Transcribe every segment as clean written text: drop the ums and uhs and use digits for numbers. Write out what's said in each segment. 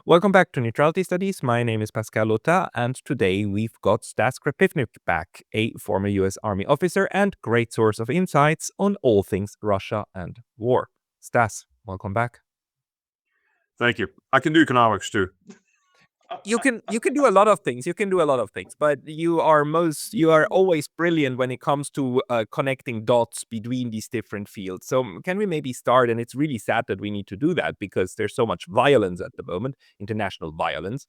Welcome back to Neutrality Studies. My name is Pascal Lotta, and today we've got Stas Krapivnik back, a former US Army officer and great source of insights on all things Russia and war. Stas, welcome back. Thank you. I can do economics too. You can do a lot of things. But you are always brilliant when it comes to connecting dots between these different fields. So can we maybe start? And it's really sad that we need to do that because there's so much violence at the moment, international violence.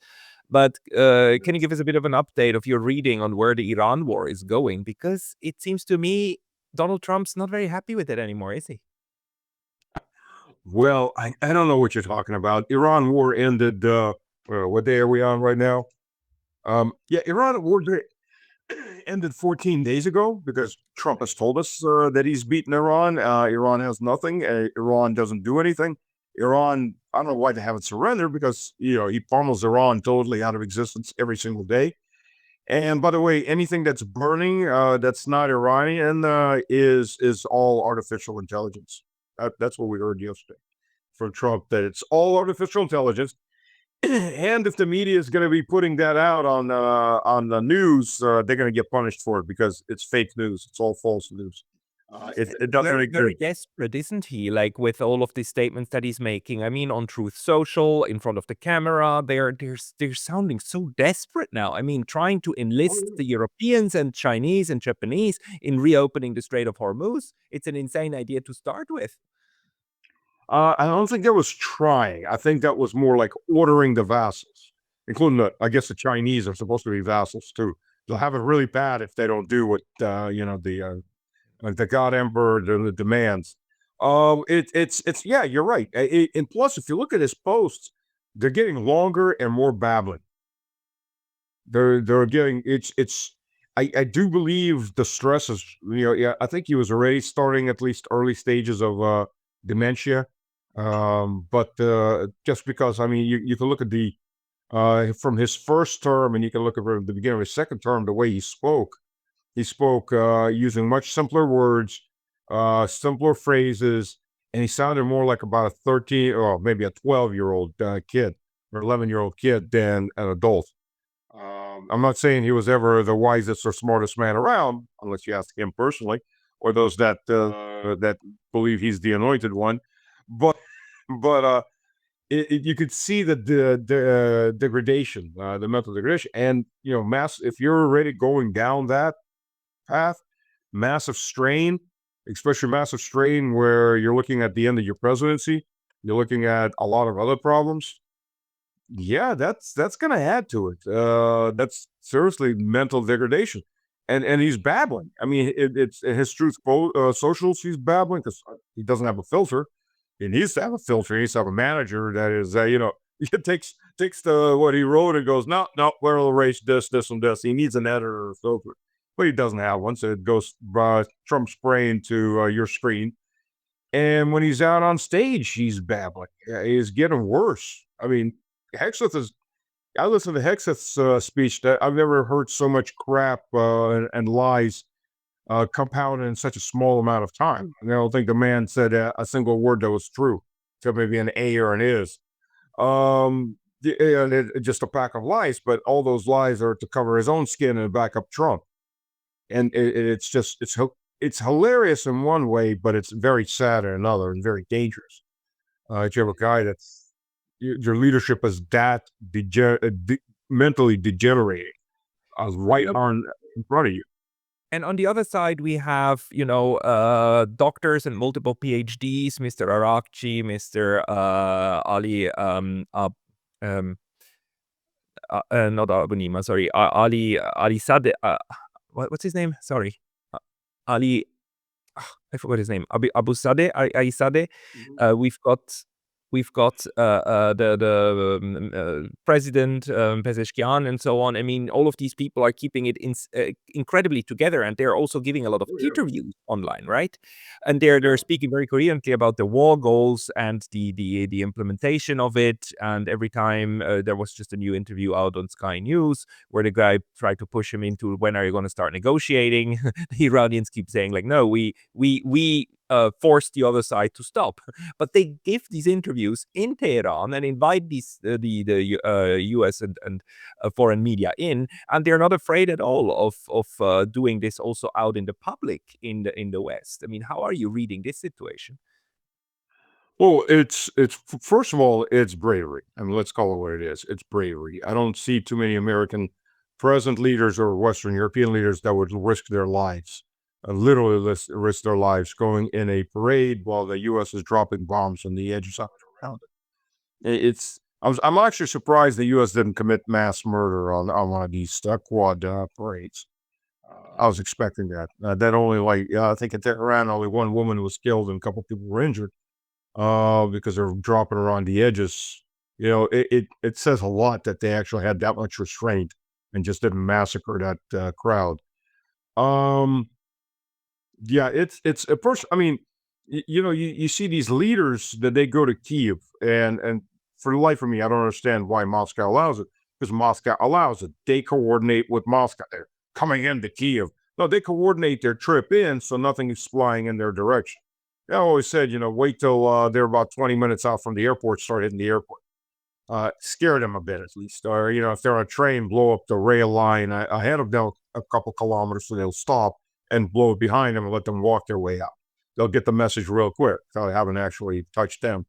But can you give us a bit of an update of your reading on where the Iran war is going? Because it seems to me Donald Trump's not very happy with it anymore, is he? Well, I don't know what you're talking about. Iran war ended. What day are we on right now? Iran war ended 14 days ago because Trump has told us that he's beaten Iran. Iran has nothing. Iran doesn't do anything. Iran, I don't know why they haven't surrendered because he pummels Iran totally out of existence every single day. And by the way, anything that's burning that's not Iranian is all artificial intelligence. That's what we heard yesterday from Trump, that it's all artificial intelligence. And if the media is going to be putting that out on the news, they're going to get punished for it because it's fake news. It's all false news. It doesn't Very, make very desperate, isn't he? Like with all of these statements that he's making. I mean, on Truth Social, in front of the camera, they're sounding so desperate now. I mean, trying to enlist the Europeans and Chinese and Japanese in reopening the Strait of Hormuz. It's an insane idea to start with. I don't think that was trying. I think that was more like ordering the vassals, including I guess the Chinese are supposed to be vassals too. They'll have it really bad if they don't do what the God Emperor demands. It's yeah, you're right. And plus, if you look at his posts, they're getting longer and more babbling. They're getting it's. I do believe the stress is yeah. I think he was already starting at least early stages of dementia. But just because I mean you can look at the from his first term and you can look at the beginning of his second term, the way he spoke. He spoke using much simpler words, simpler phrases, and he sounded more like about a 13 or maybe a 12-year-old kid or 11-year-old kid than an adult. I'm not saying he was ever the wisest or smartest man around, unless you ask him personally, or those that believe he's the anointed one. But but you could see the degradation, the mental degradation, and mass. If you're already going down that path, massive strain, especially massive strain where you're looking at the end of your presidency, you're looking at a lot of other problems. Yeah, that's gonna add to it. That's seriously mental degradation, and he's babbling. I mean, it's his truth socials. He's babbling because he doesn't have a filter. He needs to have a filter. He needs to have a manager that is, it takes the what he wrote and goes, no, we'll erase this, and this. He needs an editor or filter, but he doesn't have one, so it goes Trump spraying to your screen. And when he's out on stage, he's babbling. He's getting worse. I mean, Hegseth is. I listened to Hegseth's speech. That I've never heard so much crap and lies compounded in such a small amount of time. And I don't think the man said a single word that was true, except maybe an A or an is. Just a pack of lies, but all those lies are to cover his own skin and back up Trump. And it's hilarious in one way, but it's very sad in another and very dangerous. You have a guy that's your leadership is that mentally degenerating, right on in front of you. And on the other side, we have, doctors and multiple PhDs, Mr. Arakchi, Mr. Ali, not Abunima, sorry, Ali Sadeh, what's his name? Sorry, Ali, I forgot his name, Abu Sadeh, Ali Sadeh. We've got the president, Pezeshkian, and so on. I mean, all of these people are keeping it incredibly together, and they're also giving a lot of interviews online, right? And they're speaking very coherently about the war goals and the implementation of it. And every time there was just a new interview out on Sky News where the guy tried to push him into when are you going to start negotiating? The Iranians keep saying like, no, we force the other side to stop. But they give these interviews in Tehran and invite the U.S. and foreign media in, and they're not afraid at all of doing this also out in the public in the West. I mean, how are you reading this situation? Well, it's first of all, it's bravery. I mean, let's call it what it is. It's bravery. I don't see too many American present leaders or Western European leaders that would risk their lives, literally risk their lives going in a parade while the U.S. is dropping bombs on the edges of it around it. I'm actually surprised the U.S. didn't commit mass murder on one of these quad parades. I was expecting that. That only I think at Tehran only one woman was killed and a couple people were injured because they're dropping around the edges. It says a lot that they actually had that much restraint and just didn't massacre that crowd. Um, yeah, it's a person. I mean, you see these leaders that they go to Kiev, and for the life of me, I don't understand why Moscow allows it, because Moscow allows it. They coordinate with Moscow. They're coming into Kiev. No, they coordinate their trip in so nothing is flying in their direction. I always said, wait till they're about 20 minutes out from the airport, start hitting the airport. Scare them a bit at least. Or, if they're on a train, blow up the rail line ahead of them a couple kilometers so they'll stop and blow it behind them and let them walk their way out. They'll get the message real quick. So they haven't actually touched them.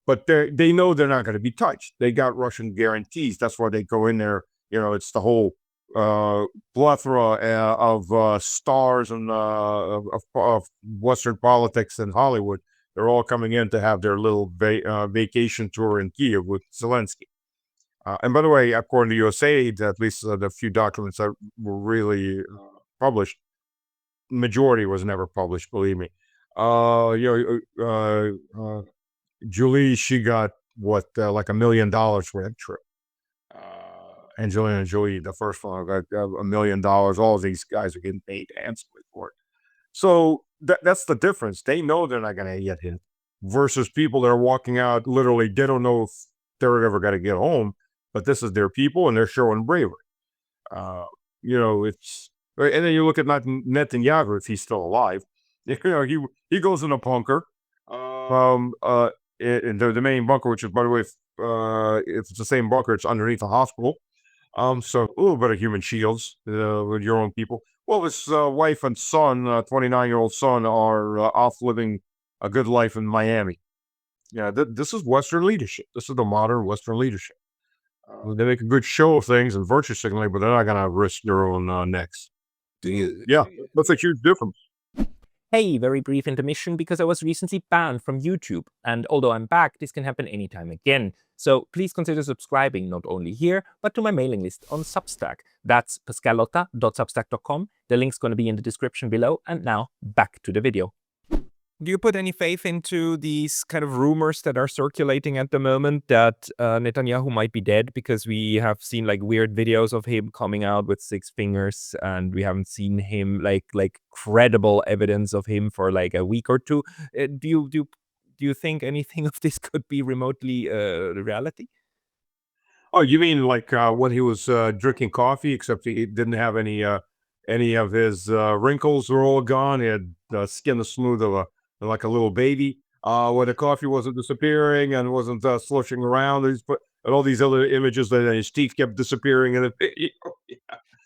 But they know they're not going to be touched. They got Russian guarantees. That's why they go in there. It's the whole plethora of stars and of Western politics and Hollywood. They're all coming in to have their little vacation tour in Kiev with Zelensky. And by the way, according to USA, at least the few documents that were really published, majority was never published. Believe me. Julie, she got what like $1 million for that trip. Angelina Jolie, the first one, got $1 million. All of these guys are getting paid handsomely for it. So that's the difference. They know they're not going to get hit versus people that are walking out literally, they don't know if they're ever going to get home, but this is their people and they're showing bravery. It's, and then you look at Netanyahu, if he's still alive, he goes in a bunker. In the main bunker, which is, by the way, if it's the same bunker, it's underneath the hospital. So a little bit of human shields with your own people. Well, his wife and son, 29-year-old son, are off living a good life in Miami. Yeah, this is Western leadership. This is the modern Western leadership. They make a good show of things and virtue signaling, but they're not going to risk their own necks. Yeah, that's a huge difference. Hey, very brief intermission because I was recently banned from YouTube, and although I'm back, this can happen anytime again. So please consider subscribing not only here, but to my mailing list on Substack. That's pascalotta.substack.com. The link's going to be in the description below, and now back to the video. Do you put any faith into these kind of rumors that are circulating at the moment that Netanyahu might be dead? Because we have seen like weird videos of him coming out with 6 fingers, and we haven't seen him like credible evidence of him for like a week or two. Do you think anything of this could be remotely reality? Oh, you mean like when he was drinking coffee, except he didn't have any of his wrinkles were all gone. He had skin as smooth of like a little baby. Where the coffee wasn't disappearing and wasn't slushing around. And all these other images that his teeth kept disappearing. And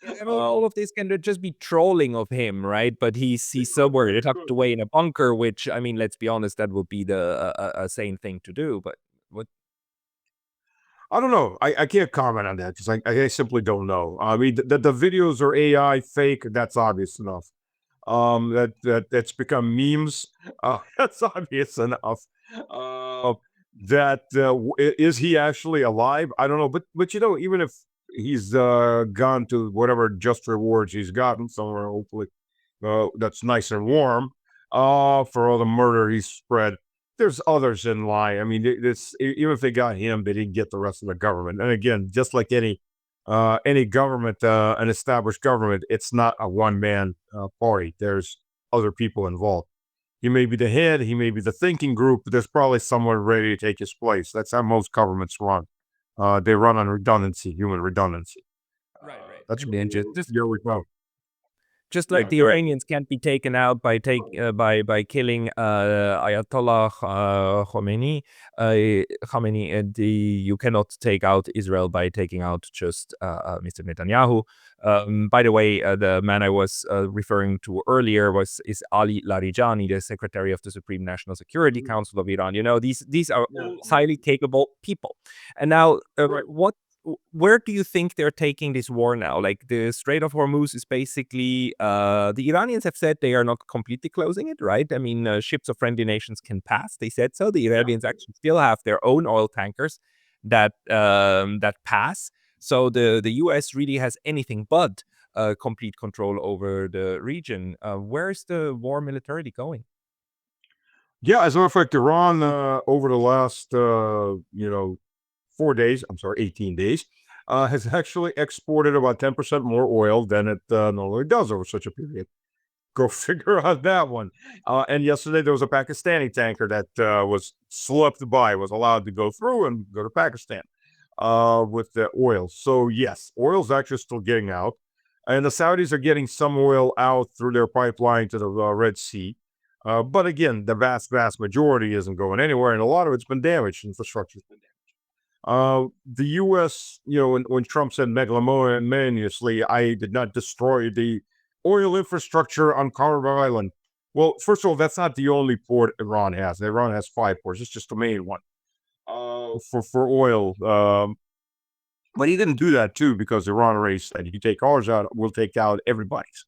Yeah, well, all of this can just be trolling of him, right? But he's somewhere tucked away in a bunker, which, I mean, let's be honest, that would be the a sane thing to do. But what? I don't know. I can't comment on that because I simply don't know. I mean, the videos are AI fake. That's obvious enough. That's become memes. That's obvious enough. Uh, is he actually alive? I don't know, but even if he's gone to whatever just rewards he's gotten somewhere, hopefully that's nice and warm. For all the murder he's spread, there's others in line. I mean, even if they got him, they didn't get the rest of the government. And again, just like any government, an established government, it's not a one-man party. There's other people involved. He may be the head, he may be the thinking group, but there's probably someone ready to take his place. That's how most governments run. They run on redundancy, human redundancy. Right. That's And then just here we go. Just like the Iranians can't be taken out by killing Ayatollah Khomeini, and you cannot take out Israel by taking out just Mr. Netanyahu. By the way, the man I was referring to earlier is Ali Larijani, the Secretary of the Supreme National Security Council of Iran. These are highly capable people. And now, where do you think they're taking this war now? Like, the Strait of Hormuz is basically, the Iranians have said they are not completely closing it, right? I mean, ships of friendly nations can pass. They said so. The Iranians actually still have their own oil tankers that pass. So the US really has anything but complete control over the region. Where's the war militarily going? Yeah, as a matter of fact, Iran over the last 18 days, has actually exported about 10% more oil than it normally does over such a period. Go figure out that one. And yesterday there was a Pakistani tanker that was slipped by, was allowed to go through and go to Pakistan with the oil. So yes, oil's actually still getting out. And the Saudis are getting some oil out through their pipeline to the Red Sea. But again, the vast, vast majority isn't going anywhere, and a lot of it's been damaged. Infrastructure's been damaged. The U.S., when Trump said megalomoniously, I did not destroy the oil infrastructure on Carver Island. Well, first of all, that's not the only port Iran has. Iran has 5 ports. It's just the main one for oil. But he didn't do that too because Iran already said, if you take ours out, we'll take out everybody's.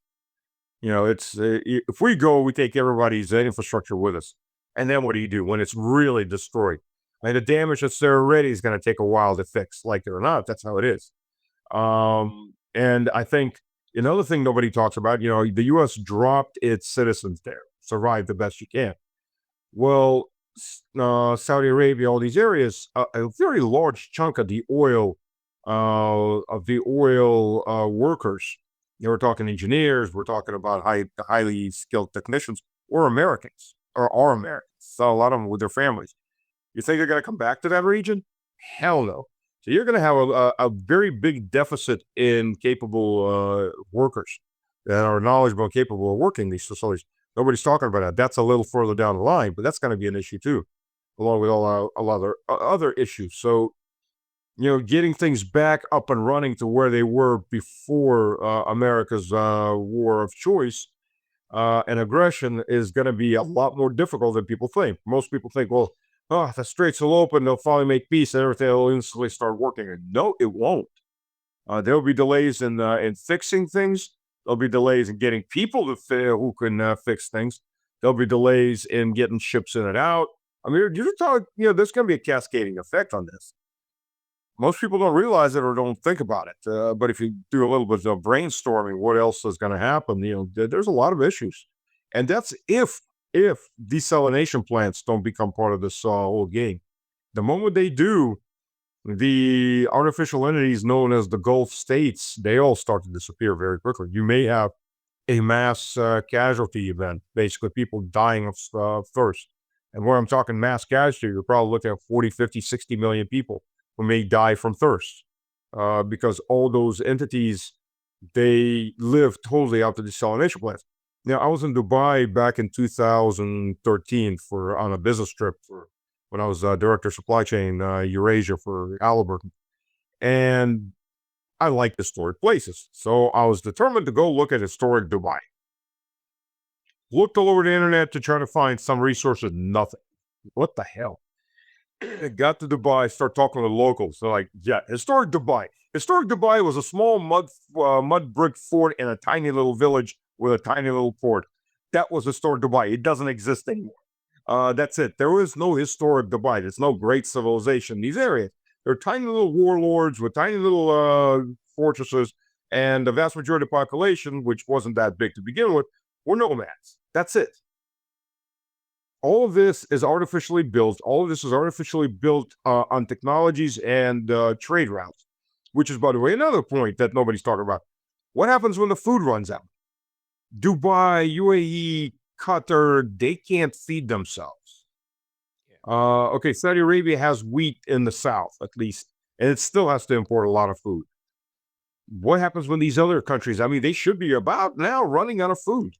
It's if we go, we take everybody's infrastructure with us. And then what do you do when it's really destroyed? And the damage that's there already is going to take a while to fix, like it or not. That's how it is. And I think another thing nobody talks about, the U.S. dropped its citizens there, survive the best you can. Well, Saudi Arabia, all these areas, a very large chunk of the oil workers. We're talking engineers. We're talking about highly skilled technicians, or Americans, or are Americans. So a lot of them with their families. You think they're going to come back to that region? Hell no. So you're going to have a very big deficit in capable workers that are knowledgeable and capable of working these facilities. Nobody's talking about that. That's a little further down the line, but that's going to be an issue too, along with a lot of other issues. So, getting things back up and running to where they were before America's war of choice and aggression is going to be a lot more difficult than people think. Most people think, well, the straits will open, they'll finally make peace, and everything will instantly start working. No, it won't. There'll be delays in fixing things. There'll be delays in getting people who can fix things. There'll be delays in getting ships in and out. I mean, you're talking, there's going to be a cascading effect on this. Most people don't realize it or don't think about it. But if you do a little bit of brainstorming, what else is going to happen? There's a lot of issues, and that's if desalination plants don't become part of this whole game. The moment they do, the artificial entities known as the Gulf states, they all start to disappear very quickly. You may have a mass casualty event, basically people dying of thirst. And where I'm talking mass casualty, you're probably looking at 40, 50, 60 million people who may die from thirst because all those entities, they live totally out the desalination plants. Now, I was in Dubai back in 2013 on a business trip when I was director of supply chain Eurasia for Halliburton. And I like historic places. So I was determined to go look at historic Dubai. Looked all over the internet to try to find some resources, nothing. What the hell? Got to Dubai, start talking to the locals. They're like, yeah, historic Dubai. Historic Dubai was a small mud brick fort in a tiny little village with a tiny little port. That was historic Dubai. It doesn't exist anymore. That's it. There is no historic Dubai. There's no great civilization in these areas. They're tiny little warlords with tiny little fortresses, and the vast majority of the population, which wasn't that big to begin with, were nomads. That's it. All of this is artificially built. All of this is artificially built on technologies and trade routes, which is, by the way, another point that nobody's talking about. What happens when the food runs out? Dubai, UAE, Qatar, they can't feed themselves. Okay, Saudi Arabia has wheat in the south, at least, and it still has to import a lot of food. what happens when these other countries? I mean, they should be about now running out of food.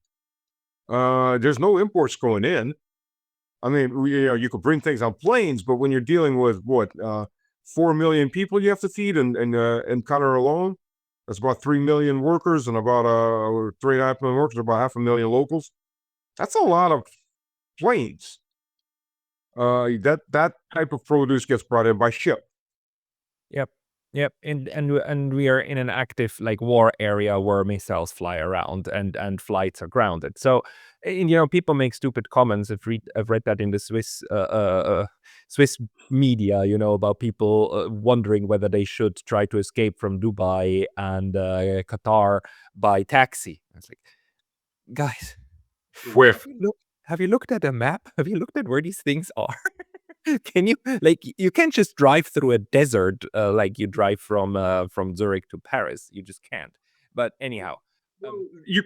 There's no imports going in. I mean, you could bring things on planes, but when you're dealing with 4 million people you have to feed in Qatar alone, that's about 3 million workers and about 3.5 million workers, about 500,000 locals. That's a lot of planes. That type of produce gets brought in by ship. Yep. Yep. And we are in an active like war area where missiles fly around and flights are grounded. So, people make stupid comments. I've read that in the Swiss media, about people wondering whether they should try to escape from Dubai and Qatar by taxi. It's like, guys, Where have you looked at a map? Have you looked at where these things are? Can you you can't just drive through a desert like you drive from Zurich to Paris. You just can't. But anyhow, you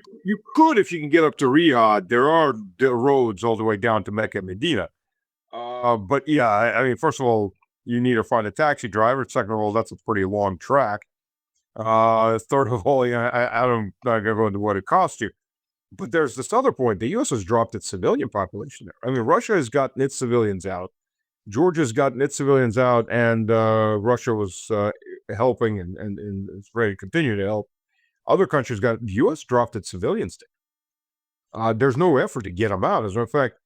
could, if you can get up to Riyadh, there are roads all the way down to Mecca and Medina. But yeah, I mean, first of all, you need to find a taxi driver. Second of all, that's a pretty long track. Third of all, I'm not gonna go into what it costs you. But there's this other point. The U.S. has dropped its civilian population there. I mean, Russia has gotten its civilians out. Georgia's gotten its civilians out, and Russia was helping and is ready to continue to help. Other countries the U.S. dropped its civilians there. There's no effort to get them out. As a matter of fact,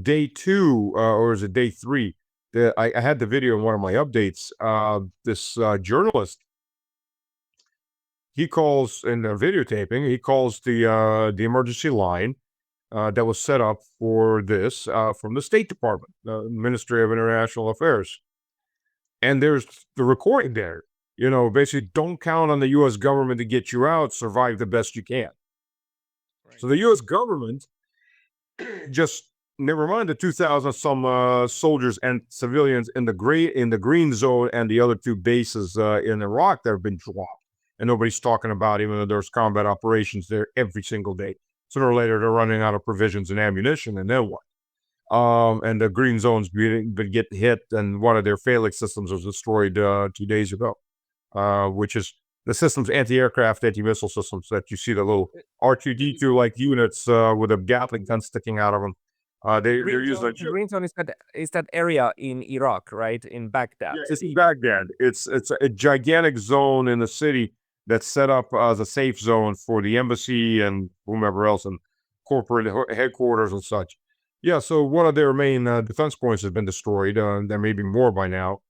day 2, or is it day 3? I had the video in one of my updates. This journalist, he calls in the videotaping, he calls the emergency line that was set up for this from the State Department, the Ministry of International Affairs. And there's the recording there. Basically, don't count on the U.S. government to get you out. Survive the best you can. Right. So the U.S. government just, never mind the 2,000 some soldiers and civilians in the green zone and the other 2 bases in Iraq that have been dropped. And nobody's talking about, even though there's combat operations there every single day. Sooner or later, they're running out of provisions and ammunition, and then what? And the green zones get hit, and one of their failing systems was destroyed 2 days ago, which is the system's anti-aircraft, anti-missile systems that you see the little R2-D2-like units with a Gatling gun sticking out of them. They're using the green zone is that area in Iraq, right? In Baghdad. Yeah, it's in Baghdad. It's a gigantic zone in the city that's set up as a safe zone for the embassy and whomever else and corporate headquarters and such. Yeah, so one of their main defense points has been destroyed. There may be more by now,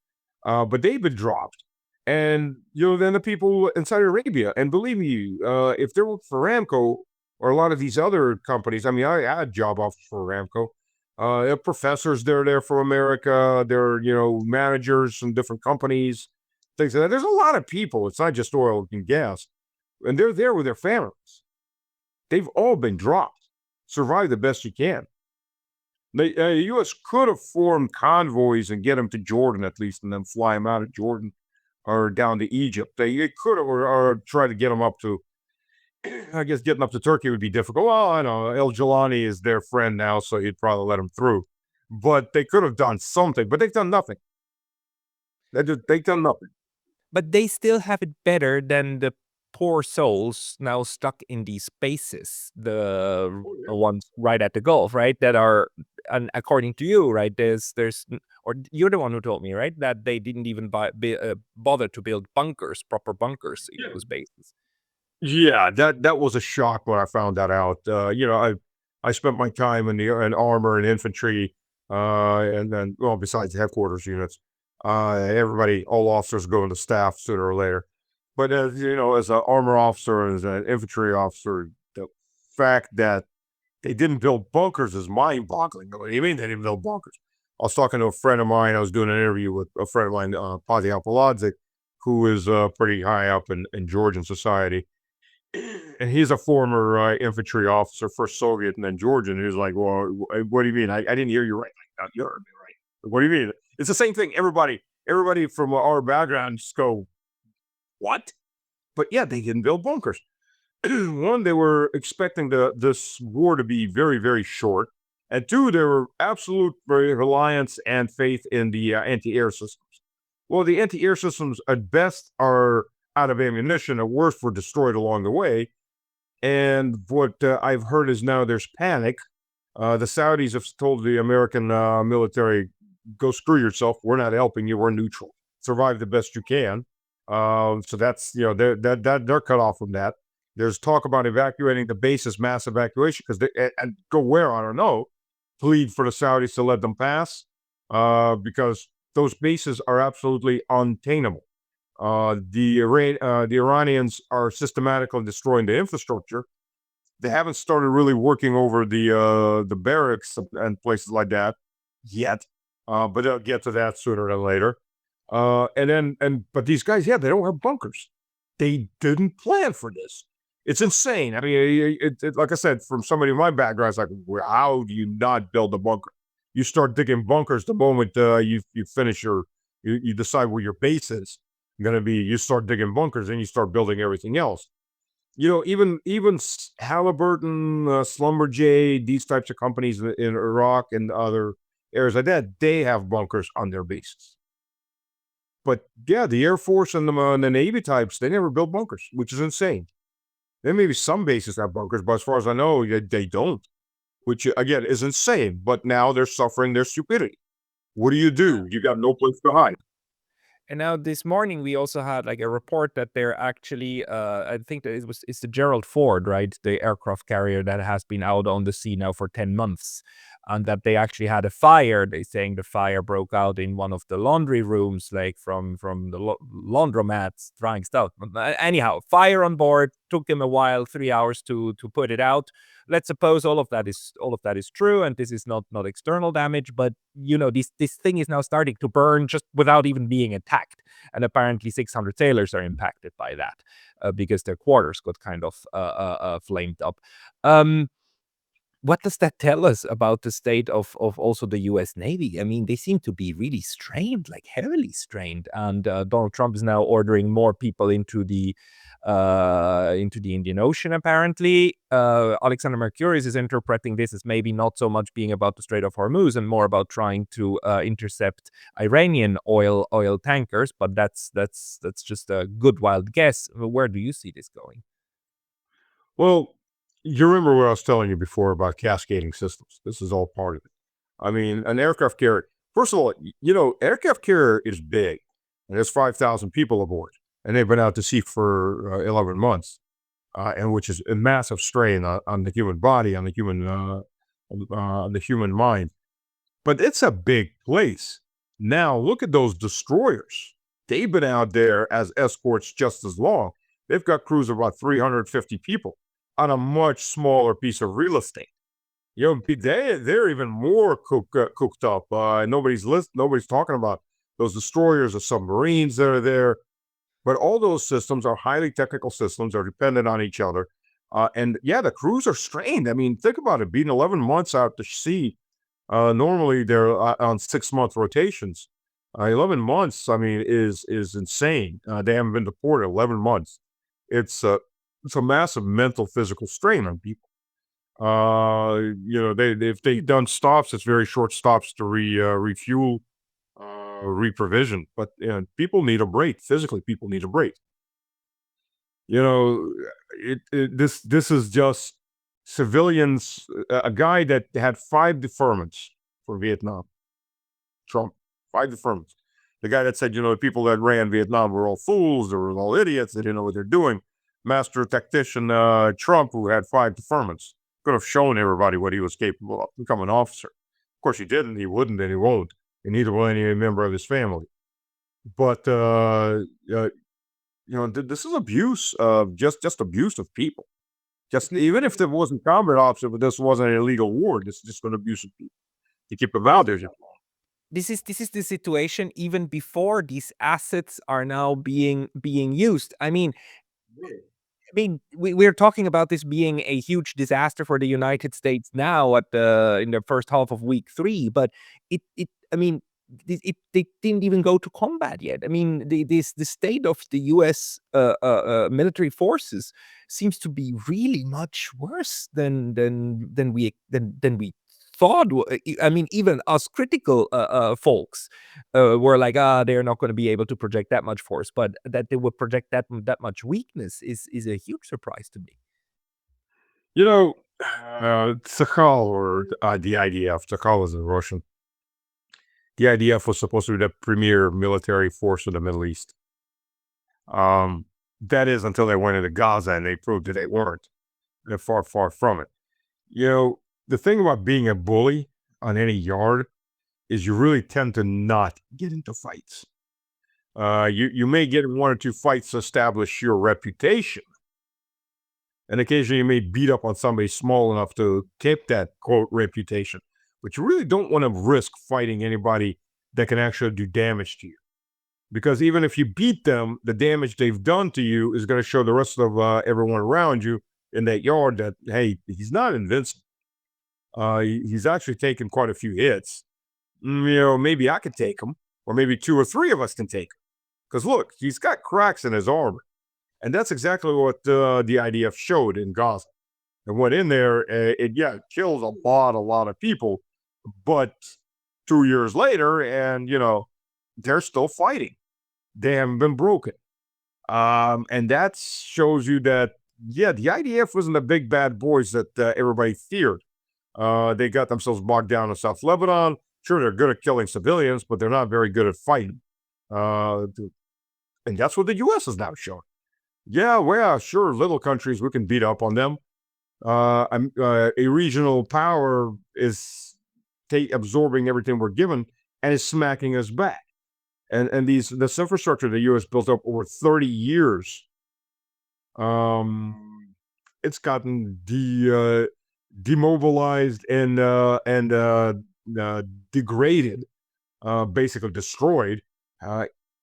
but they've been dropped. And, then the people in Saudi Arabia, and believe me, if they work for Aramco or a lot of these other companies, I mean, I had job offers for Aramco. Professors, they're there for America. They're, managers from different companies, things like that. There's a lot of people. It's not just oil and gas. And they're there with their families. They've all been dropped. Survive the best you can. The U.S. could have formed convoys and get them to Jordan at least, and then fly them out of Jordan or down to Egypt. They could have, or try to get them up to, I guess getting up to Turkey would be difficult. Well, I know El Jalani is their friend now, so he'd probably let them through. But they could have done something, but they've done nothing. They've done nothing. But they still have it better than the poor souls now stuck in these bases, the ones right at the Gulf, right? That are, and according to you, right? Or you're the one who told me, right, that they didn't even bother to build proper bunkers in those bases. Yeah, that was a shock when I found that out. I spent my time in armor and infantry, and then, well, besides the headquarters units, all officers go into staff sooner or later. But as as an armor officer, as an infantry officer, the fact that they didn't build bunkers is mind-boggling. What do you mean they didn't build bunkers? I was talking to a friend of mine. I was doing an interview with a friend of mine, Pazi Alpaladze, who is pretty high up in Georgian society. And he's a former infantry officer, first Soviet and then Georgian. He was like, well, what do you mean? I didn't hear you right. You heard me right. What do you mean? It's the same thing. Everybody from our background just go, what? But yeah, they didn't build bunkers. One, they were expecting this war to be very, very short. And 2, there were absolute reliance and faith in the anti-air systems. Well, the anti-air systems at best are out of ammunition, or worse, were destroyed along the way. And what I've heard is now there's panic. The Saudis have told the American military, "Go screw yourself. We're not helping you. We're neutral. Survive the best you can." So that's they're cut off from that. There's talk about evacuating the bases, mass evacuation, because they and go where I don't know. Plead for the Saudis to let them pass, because those bases are absolutely untainable. The Iranians are systematically destroying the infrastructure. They haven't started really working over the barracks and places like that yet, but they'll get to that sooner than later. But these guys, yeah, they don't have bunkers. They didn't plan for this. It's insane. I mean, like I said, from somebody in my background, it's like, how do you not build a bunker? You start digging bunkers the moment you finish you decide where your base is going to be. You start digging bunkers and you start building everything else. Even Halliburton, Schlumberger, these types of companies in Iraq and other areas like that, they have bunkers on their bases. But yeah, the Air Force and the Navy types, they never build bunkers, which is insane. There may be some bases have bunkers, but as far as I know, they don't, which again is insane. But now they're suffering their stupidity. What do? You got no place to hide. And now this morning we also had like a report that they're actually I think that it's the Gerald Ford, right? The aircraft carrier that has been out on the sea now for 10 months. And that they actually had a fire. They saying the fire broke out in one of the laundry rooms, like from the laundromats, drying stuff. Anyhow, fire on board, took them a while, 3 hours to put it out. Let's suppose all of that is true, and this is not external damage, but this thing is now starting to burn just without even being attacked, and apparently 600 sailors are impacted by that because their quarters got kind of flamed up. What does that tell us about the state of also the U.S. Navy? I mean, they seem to be really strained, like heavily strained, and Donald Trump is now ordering more people into the Indian Ocean. Apparently, Alexander Mercurius is interpreting this as maybe not so much being about the Strait of Hormuz and more about trying to intercept Iranian oil tankers. But that's just a good wild guess. Where do you see this going? Well, you remember what I was telling you before about cascading systems. This is all part of it. I mean, an aircraft carrier, first of all, aircraft carrier is big, and there's 5,000 people aboard, and they've been out to sea for 11 months, and which is a massive strain on the human body, on the human mind. But it's a big place. Now, look at those destroyers. They've been out there as escorts just as long. They've got crews of about 350 people on a much smaller piece of real estate. They're even more cooked up. Nobody's talking about those destroyers or submarines that are there. But all those systems are highly technical systems, are dependent on each other. And yeah, the crews are strained. I mean, think about it, being 11 months out to sea. Normally they're on 6-month rotations. 11 months, I mean, is insane. They haven't been to port 11 months. It's a massive mental, physical strain on people. If they've done stops, it's very short stops to refuel, reprovision. But people need a break. Physically, people need a break. This is just civilians. A guy that had 5 deferments for Vietnam, Trump, 5 deferments. The guy that said, the people that ran Vietnam were all fools, they were all idiots, they didn't know what they're doing. Master tactician Trump, who had 5 deferments, could have shown everybody what he was capable of, become an officer. Of course, he didn't, he wouldn't, and he won't, and neither will any member of his family. But this is abuse of just abuse of people. Just even if there wasn't combat officer, but this wasn't an illegal war, this is just an abuse of people. You keep them out there. This is the situation even before these assets are now being used. I mean, we're talking about this being a huge disaster for the United States now in the first half of week 3, but they didn't even go to combat yet. I mean, the state of the U.S. Military forces seems to be really much worse than we thought, I mean, even us critical folks were like, they're not going to be able to project that much force, but that they would project that much weakness is a huge surprise to me. You know, Sakal, or the IDF, Sakal is in Russian. The IDF was supposed to be the premier military force of the Middle East. That is until they went into Gaza and they proved that they weren't. They're far, far from it. You know, the thing about being a bully on any yard is you really tend to not get into fights. You may get in one or two fights to establish your reputation. And occasionally you may beat up on somebody small enough to tip that quote reputation. But you really don't want to risk fighting anybody that can actually do damage to you. Because even if you beat them, the damage they've done to you is going to show the rest of everyone around you in that yard that, hey, he's not invincible. He's actually taken quite a few hits. Maybe I could take him, or maybe two or three of us can take him. Because look, he's got cracks in his armor. And that's exactly what the IDF showed in Gaza. It went in there, it kills a lot of people. But 2 years later, and, they're still fighting. They haven't been broken. And that shows you that, the IDF wasn't the big bad boys that everybody feared. They got themselves bogged down in South Lebanon. Sure, they're good at killing civilians, but they're not very good at fighting. And that's what the U.S. is now showing. Yeah, sure, little countries, we can beat up on them. A regional power is absorbing everything we're given and is smacking us back. And this infrastructure the U.S. built up over 30 years, it's gotten demobilized and degraded, basically destroyed,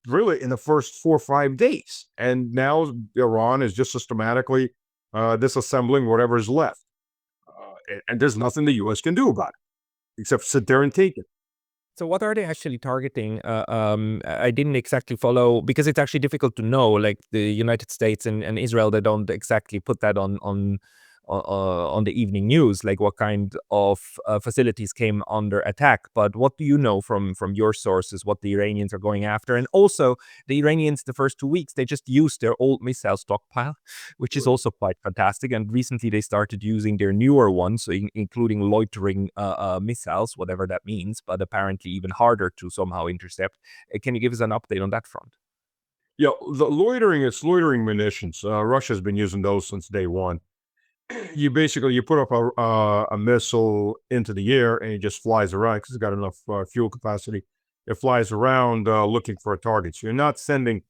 really in the first 4 or 5 days. And now Iran is just systematically disassembling whatever is left. And there's nothing the U.S. can do about it, except sit there and take it. So what are they actually targeting? I didn't exactly follow, because it's actually difficult to know. Like the United States and Israel, they don't exactly put that on the evening news, like what kind of facilities came under attack. But what do you know from your sources, what the Iranians are going after? And also, the Iranians, the first 2 weeks, they just used their old missile stockpile, which is also quite fantastic. And recently they started using their newer ones, so including loitering missiles, whatever that means, but apparently even harder to somehow intercept. Can you give us an update on that front? Yeah, the loitering, it's loitering munitions. Russia's been using those since day one. You put up a missile into the air and it just flies around because it's got enough fuel capacity. It flies around looking for a target. So you're not sending.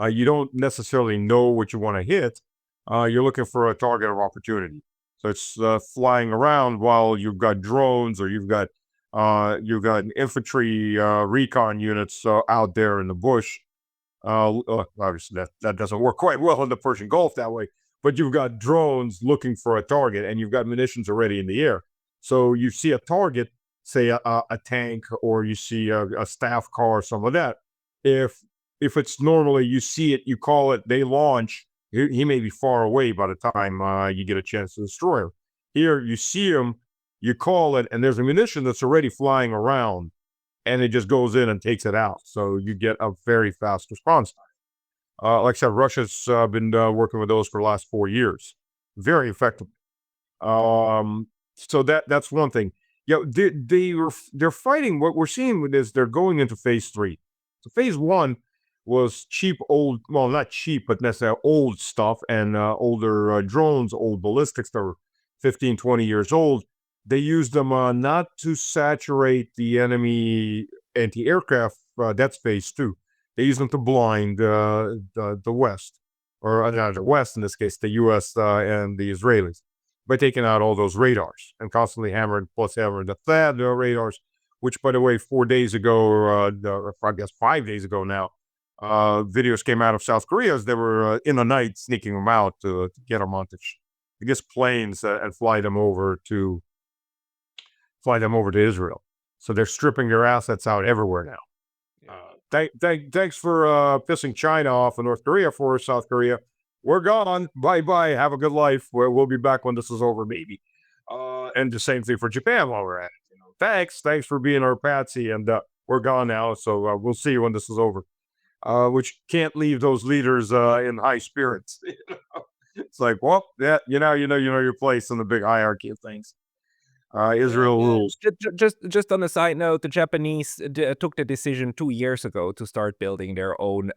You don't necessarily know what you want to hit. You're looking for a target of opportunity. So it's flying around while you've got drones, or you've got infantry recon units out there in the bush. Obviously, that doesn't work quite well in the Persian Gulf that way. But you've got drones looking for a target, and you've got munitions already in the air. So you see a target, say a tank, or you see a staff car or something like that. If it's normally you see it, you call it, they launch. He may be far away by the time you get a chance to destroy him. Here, you see him, you call it, and there's a munition that's already flying around, and it just goes in and takes it out. So you get a very fast response time. Like I said, Russia's been working with those for the last 4 years, very effectively. So that's one thing. Yeah, they're fighting. What we're seeing is they're going into phase 3. So phase 1 was cheap, old, well, not cheap, but necessarily old stuff, and older drones, old ballistics that were 15, 20 years old. They used them not to saturate the enemy anti-aircraft. That's phase 2. They use them to blind the West, or not the West in this case, the U.S. And the Israelis, by taking out all those radars and constantly hammering the THAAD radars, which, by the way, 4 days ago, or I guess 5 days ago now, videos came out of South Korea as they were in the night sneaking them out to get them onto, I guess, planes and fly them over to Israel. So they're stripping their assets out everywhere now. Thanks for pissing China off and North Korea for South Korea. We're gone. Bye. Have a good life. We'll be back when this is over, maybe. And the same thing for Japan while we're at it. thanks for being our patsy, and we're gone now. So we'll see you when this is over. Which can't leave those leaders in high spirits. It's like, well, yeah, you know your place in the big hierarchy of things. Israel Yeah. rules. Just on a side note, the Japanese took the decision 2 years ago to start building their own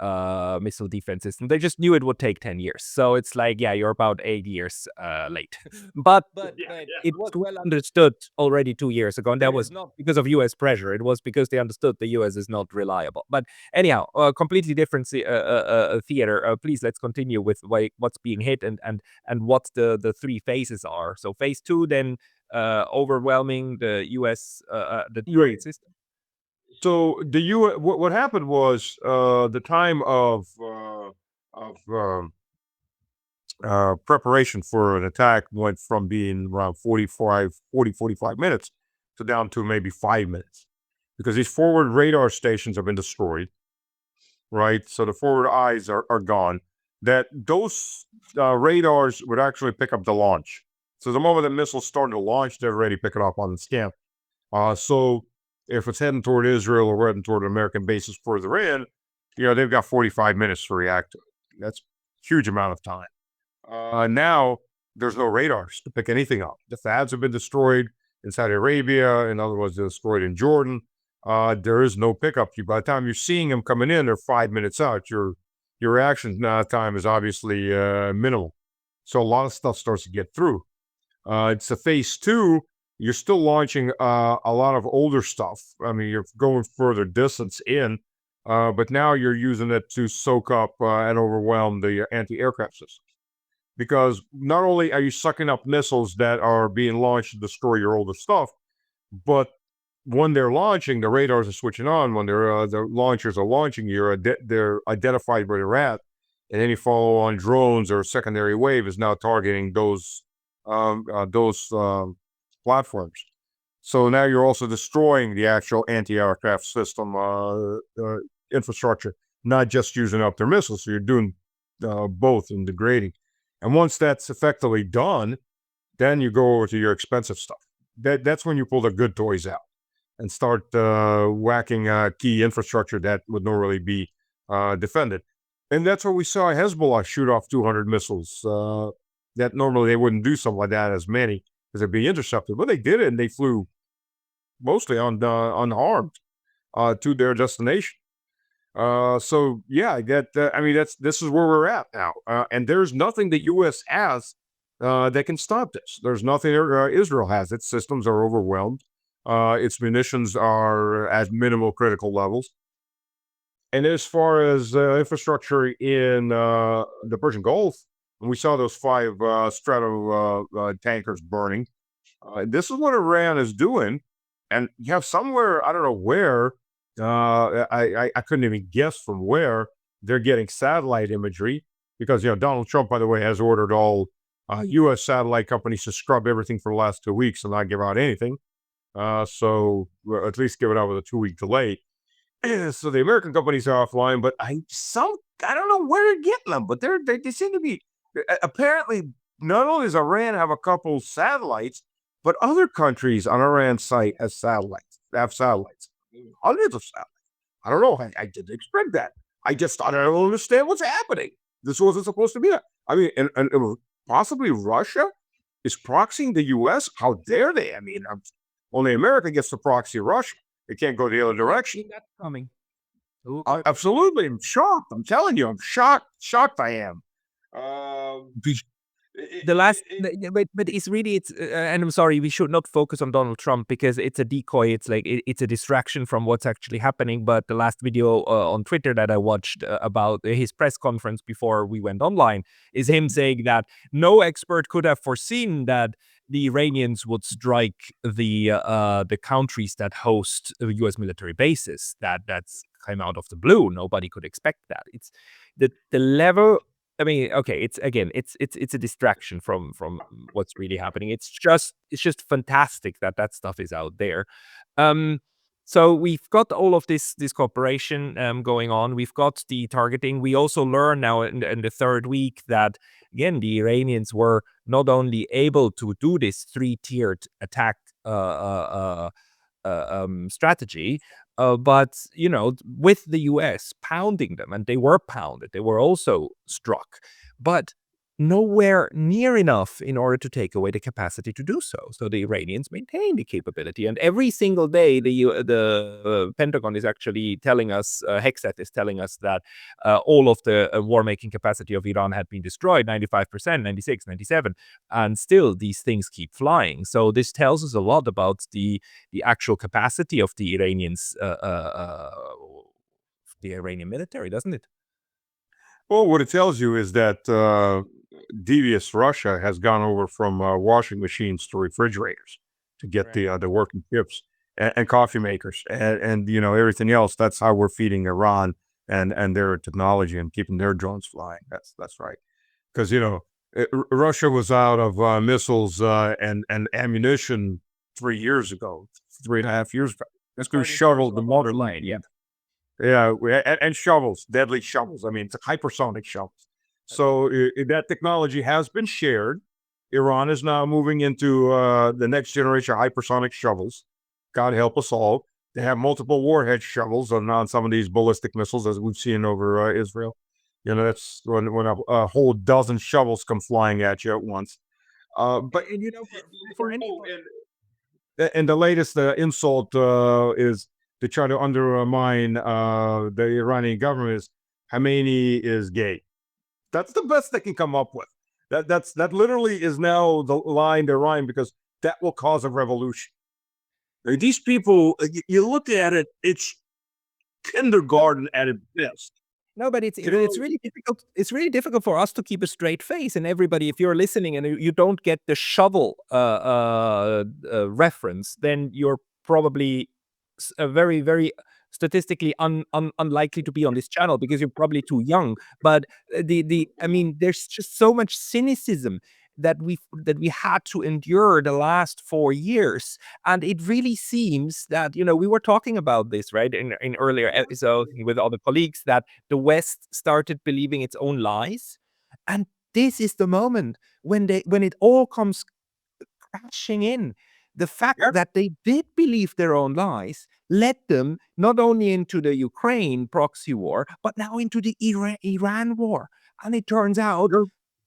missile defense system. They just knew it would take 10 years, so it's like, yeah, you're about 8 years late. But it was well understood already 2 years ago, and that was not because of U.S. pressure. It was because they understood the U.S. is not reliable. But anyhow, completely different theater. Please, let's continue with what's being hit and what the three phases are. So phase two, then overwhelming the U.S. The Right. system. So the U. What happened was the time of preparation for an attack went from being around 45 minutes to down to maybe 5 minutes because these forward radar stations have been destroyed, right? So the forward eyes are gone. That those radars would actually pick up the launch. So the moment the missiles started to launch, they're already picking up on the scan. So if it's heading toward Israel or heading toward American bases further in, they've got 45 minutes to react to it. That's a huge amount of time. Now there's no radars to pick anything up. The THAADs have been destroyed in Saudi Arabia. In other words, they're destroyed in Jordan. There is no pickup. By the time you're seeing them coming in, they're 5 minutes out. Your reaction time is obviously minimal. So a lot of stuff starts to get through. It's a phase two. You're still launching a lot of older stuff. I mean, you're going further distance in, but now you're using it to soak up and overwhelm the anti-aircraft systems. Because not only are you sucking up missiles that are being launched to destroy your older stuff, but when they're launching, the radars are switching on. When the launchers are launching, they're identified where they're at, and any follow-on drones or secondary wave is now targeting those platforms. So now you're also destroying the actual anti-aircraft system infrastructure, not just using up their missiles. So you're doing both and degrading. And once that's effectively done, then you go over to your expensive stuff. That's when you pull the good toys out and start whacking key infrastructure that would normally be defended. And that's where we saw Hezbollah shoot off 200 missiles. That normally they wouldn't do something like that as many because they'd be intercepted, but they did it and they flew mostly unharmed to their destination. So yeah, this is where we're at now, and there's nothing the U.S. has that can stop this. There's nothing Israel has. Its systems are overwhelmed. Its munitions are at minimal critical levels. And as far as infrastructure in the Persian Gulf, when we saw those 5 Strato tankers burning, this is what Iran is doing. And you have somewhere, I don't know where, I couldn't even guess from where they're getting satellite imagery because, Donald Trump, by the way, has ordered all U.S. satellite companies to scrub everything for the last 2 weeks and not give out anything. So at least give it out with a 2-week delay. So the American companies are offline, but I don't know where they're getting them, but they seem to be apparently. Not only does Iran have a couple satellites, but other countries on Iran's site have satellites. Hundreds of satellites. I don't know. I didn't expect that. I don't understand what's happening. This wasn't supposed to be that. I mean, and possibly Russia is proxying the U.S. How dare they? I mean, only America gets to proxy Russia. It can't go the other direction. That's coming. Absolutely. I'm shocked. I'm telling you, I'm shocked. Shocked I am. The last, but it's really, and I'm sorry, we should not focus on Donald Trump because it's a decoy. It's like it's a distraction from what's actually happening. But the last video on Twitter that I watched about his press conference before we went online is him saying that no expert could have foreseen that the Iranians would strike the countries that host U.S. military bases. That's came out of the blue. Nobody could expect that. It's the level. I mean, okay, it's a distraction from what's really happening. It's just fantastic that stuff is out there. So we've got all of this cooperation going on. We've got the targeting. We also learn now in the third week that again the Iranians were not only able to do this 3-tiered attack strategy. But with the US pounding them, and they were pounded, they were also struck, but nowhere near enough in order to take away the capacity to do so. So the Iranians maintain the capability, and every single day the Pentagon is actually telling us, Hegseth is telling us that all of the war-making capacity of Iran had been destroyed, 95%, 96, 97, and still these things keep flying. So this tells us a lot about the actual capacity of the Iranian military, doesn't it? Well, what it tells you is that devious Russia has gone over from washing machines to refrigerators to get Right. the working chips and coffee makers and everything else. That's how we're feeding Iran and their technology and keeping their drones flying. That's right. Because Russia was out of missiles and ammunition 3 years ago, 3.5 years ago. They're Who starting to shoveled the install motor lane, yeah. lane? Yeah, and shovels, deadly shovels. I mean, it's hypersonic shovels. So that technology has been shared. Iran is now moving into the next generation of hypersonic shovels. God help us all. They have multiple warhead shovels on some of these ballistic missiles, as we've seen over Israel. That's when a whole dozen shovels come flying at you at once. But And for anybody. and the latest insult is to try to undermine the Iranian government is Khamenei is gay. That's the best they can come up with. That literally is now the line they're riding because that will cause a revolution. These people, you look at it, it's kindergarten at its best. No, but it's really difficult. It's really difficult for us to keep a straight face, and everybody. If you're listening and you don't get the shovel reference, then you're probably very, very statistically unlikely to be on this channel because you're probably too young. But I mean, there's just so much cynicism that we had to endure the last 4 years, and it really seems that we were talking about this right in earlier episodes with other colleagues that the West started believing its own lies. And this is the moment when it all comes crashing in. The fact Yep. that they did believe their own lies led them not only into the Ukraine proxy war, but now into the Iran war. And it turns out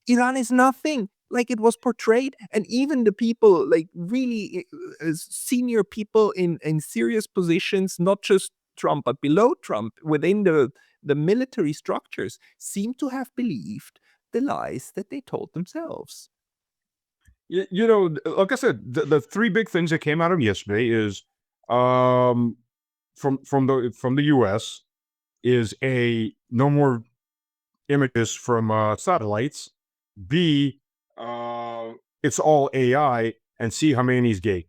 Iran is nothing like it was portrayed. And even the people, like really senior people in serious positions, not just Trump, but below Trump, within the military structures, seem to have believed the lies that they told themselves. Like I said, the three big things that came out of yesterday is um, from the U.S. is a no more images from satellites. B, it's all AI, and C, Khomeini's gay.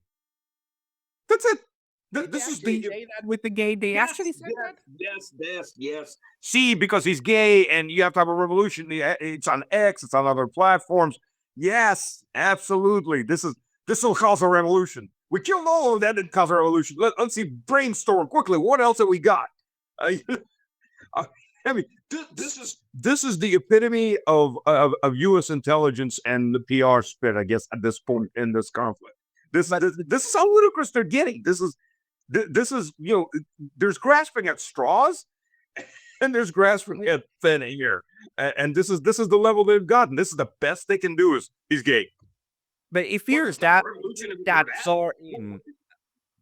That's it. This is the Say that with the gay. They actually said that. yes. C, because he's gay, and you have to have a revolution. It's on X. It's on other platforms. Yes, absolutely. This will cause a revolution. We kill all of that and cause a revolution. Let's see. Brainstorm quickly. What else have we got? Uh, I mean, this is the epitome of U.S. intelligence and the PR spit. I guess at this point in this conflict, this is how ludicrous they're getting. This is there's grasping at straws, and there's grasping at thin air, and this is the level they've gotten. This is the best they can do. Is he's gay? But if you're that far in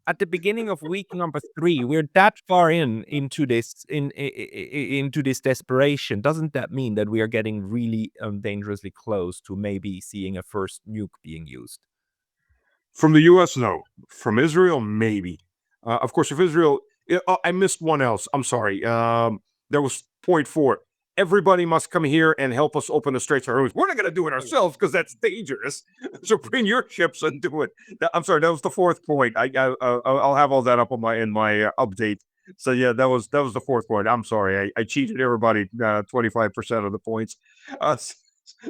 at the beginning of week number 3, we're that far into this into this desperation. Doesn't that mean that we are getting really dangerously close to maybe seeing a first nuke being used? From the U.S., no. From Israel, maybe. Of course, if Israel, I missed one else. I'm sorry. There was point 4. Everybody must come here and help us open the Straits of Hormuz. We're not going to do it ourselves because that's dangerous. So bring your ships and do it. I'm sorry, that was the 4th point. I'll have all that up on my update. So yeah, that was the 4th point. I'm sorry, I cheated everybody 25% of the points.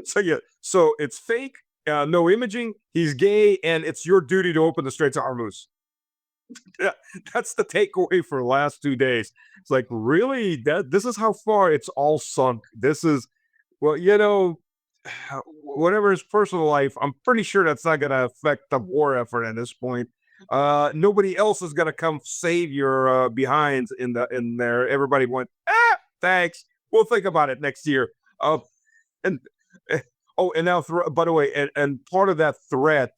So yeah, so it's fake. No imaging. He's gay, and it's your duty to open the Straits of Hormuz. Yeah, that's the takeaway for the last 2 days. It's like, really? This is how far it's all sunk. This is, well, whatever his personal life, I'm pretty sure that's not going to affect the war effort at this point. Nobody else is gonna come save your behinds in there. Everybody went, thanks. We'll think about it next year. And eh, oh, and now, by the way, and part of that threat,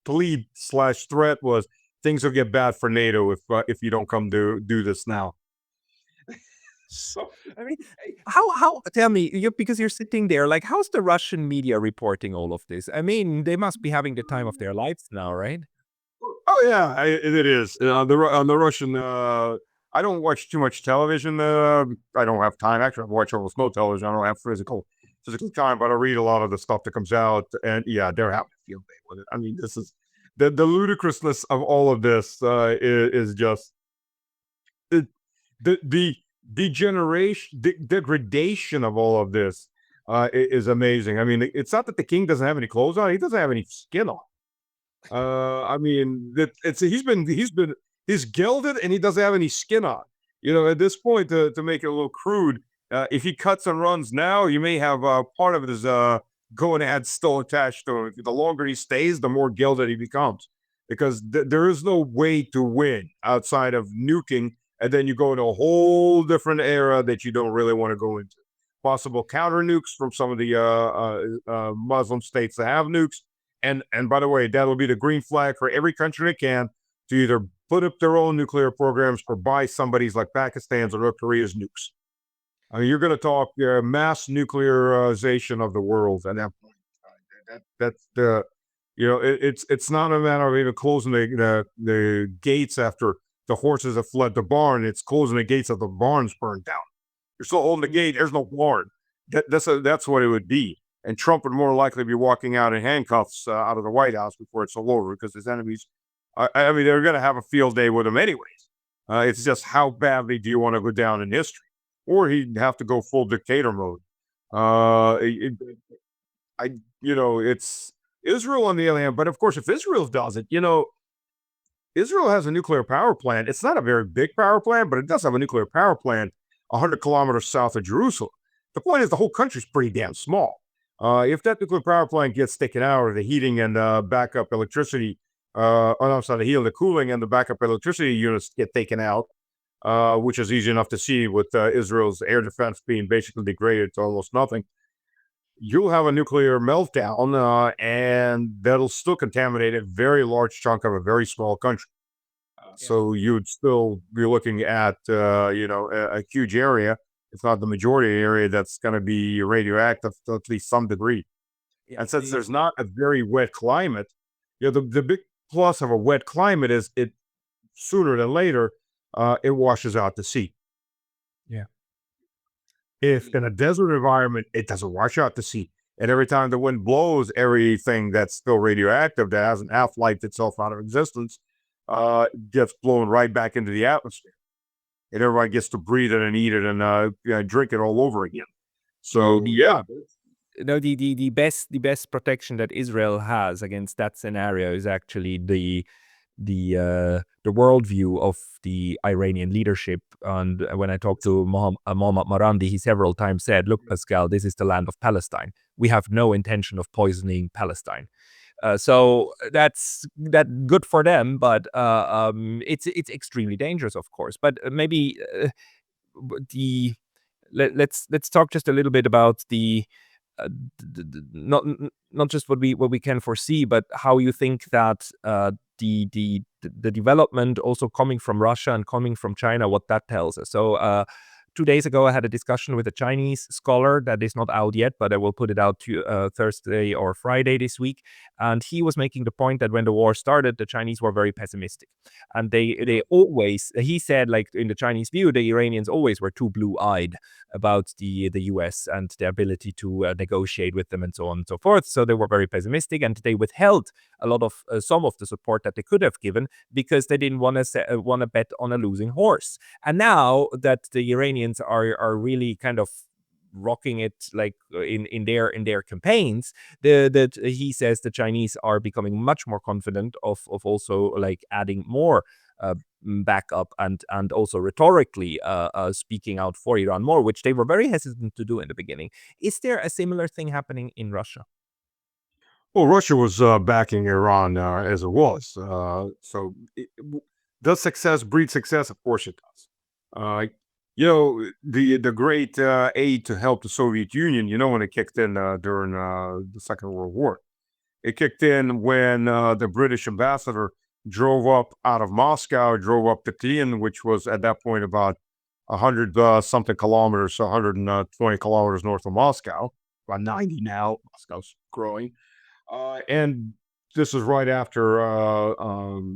plea slash threat was things will get bad for NATO if you don't come do this now. So, I mean, how tell me, because you're sitting there, like, how's the Russian media reporting all of this? I mean, they must be having the time of their lives now, right? Oh yeah, it is. On the Russian, I don't watch too much television. I don't have time. Actually, I watch almost no television. I don't have physical time, but I read a lot of the stuff that comes out. And yeah, they're having a field day with it. I mean, this is the ludicrousness of all of this is just the the degeneration, degradation of all of this is amazing. I mean, it's not that the king doesn't have any clothes on; he doesn't have any skin on. I mean, it's he's gilded and he doesn't have any skin on. You know, at this point, to make it a little crude, if he cuts and runs now, you may have part of his gonad still attached to him. The longer he stays, the more gilded he becomes, because there is no way to win outside of nuking, and then you go into a whole different era that you don't really want to go into. Possible counter nukes from some of the Muslim states that have nukes, and by the way, that'll be the green flag for every country that can to either put up their own nuclear programs or buy somebody's like Pakistan's or North Korea's nukes. I mean, you're going to talk mass nuclearization of the world, and that's the it's not a matter of even closing the gates after the horses have fled the barn. It's closing the gates of the barn's burned down. You're still holding the gate. There's no barn. That's what it would be. And Trump would more likely be walking out in handcuffs out of the White House before it's all over, because his enemies, I mean, they're going to have a field day with him anyways. It's just how badly do you want to go down in history, or he'd have to go full dictator mode. Uh, it, I, it's Israel on the other hand. But of course, if Israel does it, Israel has a nuclear power plant. It's not a very big power plant, but it does have a nuclear power plant 100 kilometers south of Jerusalem. The point is, the whole country's pretty damn small. If that nuclear power plant gets taken out, or the heating and backup electricity, I'm sorry, the heating, the cooling, and the backup electricity units get taken out, which is easy enough to see with Israel's air defense being basically degraded to almost nothing, you'll have a nuclear meltdown, and that'll still contaminate a very large chunk of a very small country. So you'd still be looking at, a huge area, if not the majority area, that's going to be radioactive to at least some degree. Yeah, And since there's not a very wet climate, the big plus of a wet climate is it sooner than later it washes out to sea. yeah. If in a desert environment it doesn't wash out to sea, and every time the wind blows, everything that's still radioactive that hasn't half-lifed itself out of existence gets blown right back into the atmosphere, and everybody gets to breathe it and eat it and drink it all over again. So yeah, No, the best protection that Israel has against that scenario is actually the worldview of the Iranian leadership. And when I talked to Mohammad Marandi, he several times said, "Look, Pascal, this is the land of Palestine. We have no intention of poisoning Palestine." So that's good for them, but it's extremely dangerous, of course. But maybe the let's talk just a little bit about the not just what we can foresee, but how you think that the development also coming from Russia and coming from China, what that tells us. So 2 days ago, I had a discussion with a Chinese scholar that is not out yet, but I will put it out to Thursday or Friday this week. And he was making the point that when the war started, the Chinese were very pessimistic, and they always, he said, like in the Chinese view, the Iranians always were too blue-eyed about the US and their ability to negotiate with them and so on and so forth. So they were very pessimistic, and they withheld a lot of some of the support that they could have given because they didn't want to bet on a losing horse. And now that the Iranians are really kind of rocking it, like in their campaigns, that he says the Chinese are becoming much more confident of also like adding more backup and also rhetorically speaking out for Iran more, which they were very hesitant to do in the beginning. Is there a similar thing happening in Russia? Well, Russia was backing Iran as it was. Does success breed success? Of course it does. Uh, the great aid to help the Soviet Union, when it kicked in during the Second World War. It kicked in when the British ambassador drove up out of Moscow, drove up to Kiev, which was at that point about 100 something kilometers, so 120 kilometers north of Moscow, about 90 now. Moscow's growing. And this is right after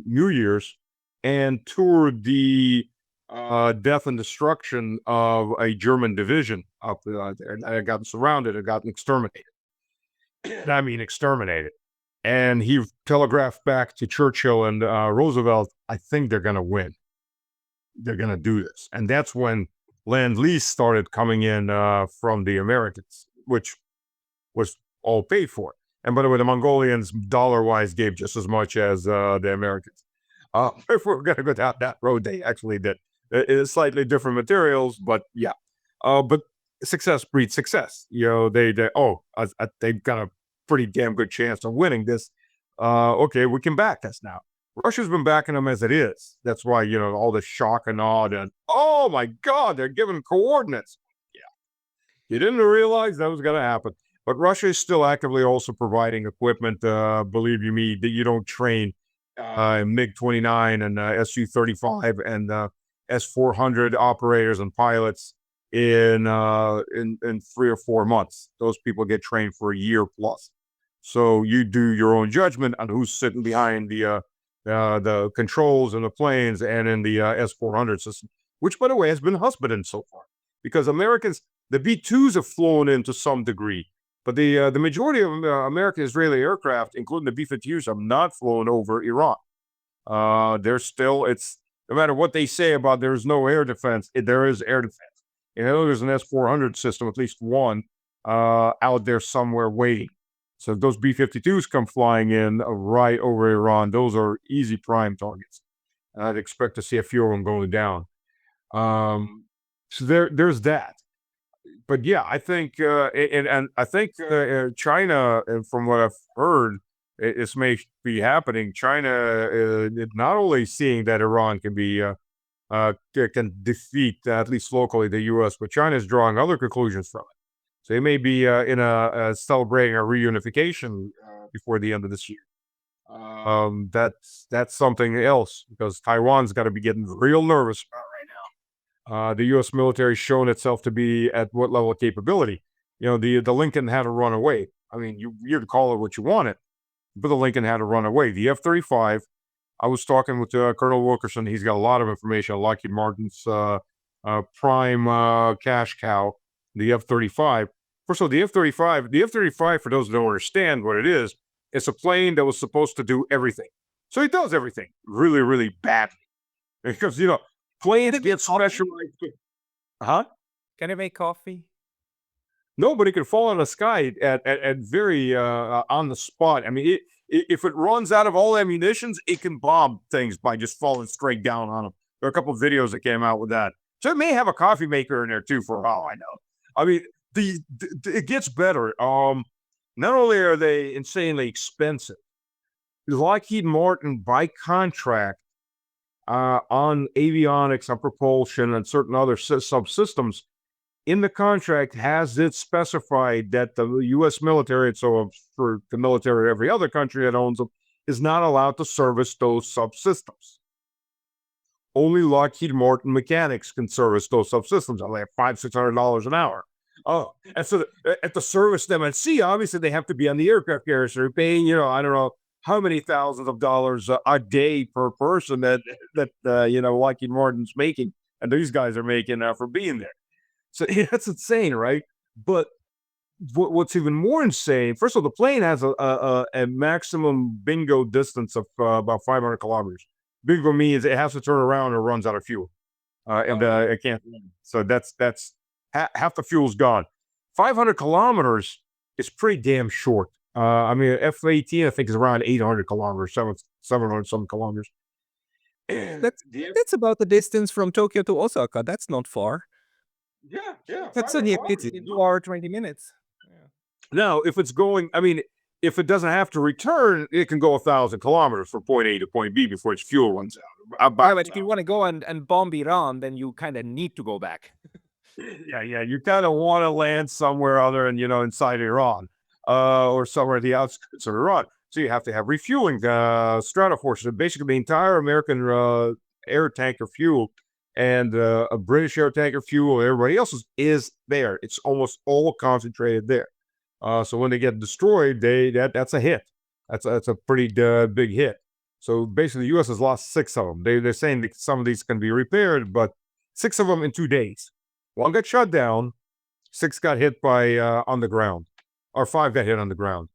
New Year's, and toured the death and destruction of a German division up there. And it got surrounded, it got exterminated. I mean, exterminated. And he telegraphed back to Churchill and Roosevelt, I think they're going to win. They're going to do this. And that's when Lend-Lease started coming in from the Americans, which was all paid for. And by the way, the Mongolians, dollar-wise, gave just as much as the Americans. If we're going to go down that road, they actually did. It is slightly different materials, but yeah. But success breeds success. They've got a pretty damn good chance of winning this. Okay, we can back this now. Russia's been backing them as it is. That's why, all the shock and awe and, oh my God, they're giving coordinates. Yeah. You didn't realize that was going to happen. But Russia is still actively also providing equipment. Believe you me, that you don't train MiG-29 and Su-35 and S-400 operators and pilots in 3 or 4 months. Those people get trained for a year plus. So you do your own judgment on who's sitting behind the controls in the planes and in the S-400 system, which, by the way, has been husbanded so far. Because Americans, the B-2s have flown in to some degree, but the majority of American Israeli aircraft, including the B-52s, have not flown over Iran. They're still, no matter what they say about there's no air defense, there is air defense. There's an S-400 system, at least one, out there somewhere waiting. So if those B-52s come flying in right over Iran, those are easy prime targets. And I'd expect to see a few of them going down. So there's that. But yeah, I think, and I think China, from what I've heard, this may be happening. China is not only seeing that Iran can defeat, at least locally, the U.S., but China is drawing other conclusions from it. So they may be celebrating a reunification before the end of this year. That's something else, because Taiwan's got to be getting real nervous about right now. The U.S. military has shown itself to be at what level of capability. The Lincoln had to run away. I mean, you can call it what you want it, but the Lincoln had to run away. The F-35. I was talking with Colonel Wilkerson. He's got a lot of information on Lockheed Martin's prime cash cow, the F-35. First of all, the F-35, for those who don't understand what it is, it's a plane that was supposed to do everything. So it does everything really, really badly. Because, planes get specialized. Huh? Can it make coffee? No, but it can fall out of the sky at very on the spot. I mean, if it runs out of all ammunitions, it can bomb things by just falling straight down on them. There are a couple of videos that came out with that. So it may have a coffee maker in there too, for all I know. I mean, it gets better. Not only are they insanely expensive, Lockheed Martin, by contract, on avionics, on propulsion, and certain other subsystems, in the contract has it specified that the U.S. military, so for the military of every other country that owns them, is not allowed to service those subsystems. Only Lockheed Martin mechanics can service those subsystems. They have $500-600 an hour. Oh, and so at the service them at sea, obviously they have to be on the aircraft carrier. So they're paying, I don't know how many thousands of dollars a day per person that Lockheed Martin's making, and these guys are making for being there. So that's insane, right? But what's even more insane, first of all, the plane has a maximum bingo distance of about 500 kilometers. Bingo means it has to turn around or runs out of fuel. And it can't. So that's half the fuel's gone. 500 kilometers is pretty damn short. I mean, F-18, I think, is around 800 kilometers, 700 some kilometers. That's about the distance from Tokyo to Osaka. That's not far. Yeah. That's only a bit. 2 hours, 20 minutes. Now, if it's going, I mean, if it doesn't have to return, it can go 1,000 kilometers from point A to point B before its fuel runs out. Yeah, but if you want to go and bomb Iran, then you kind of need to go back. Yeah. You kind of want to land somewhere other than, inside Iran, or somewhere at the outskirts of Iran. So you have to have refueling stratoforces. Basically, the entire American air tanker fuel and a British air tanker fuel, everybody else's is there. It's almost all concentrated there. So when they get destroyed, that's a hit. That's a pretty big hit. So basically, the U.S. has lost 6 of them. They're saying that some of these can be repaired, but 6 of them in 2 days. 1 got shut down, 6 got hit by on the ground, or 5 got hit on the ground.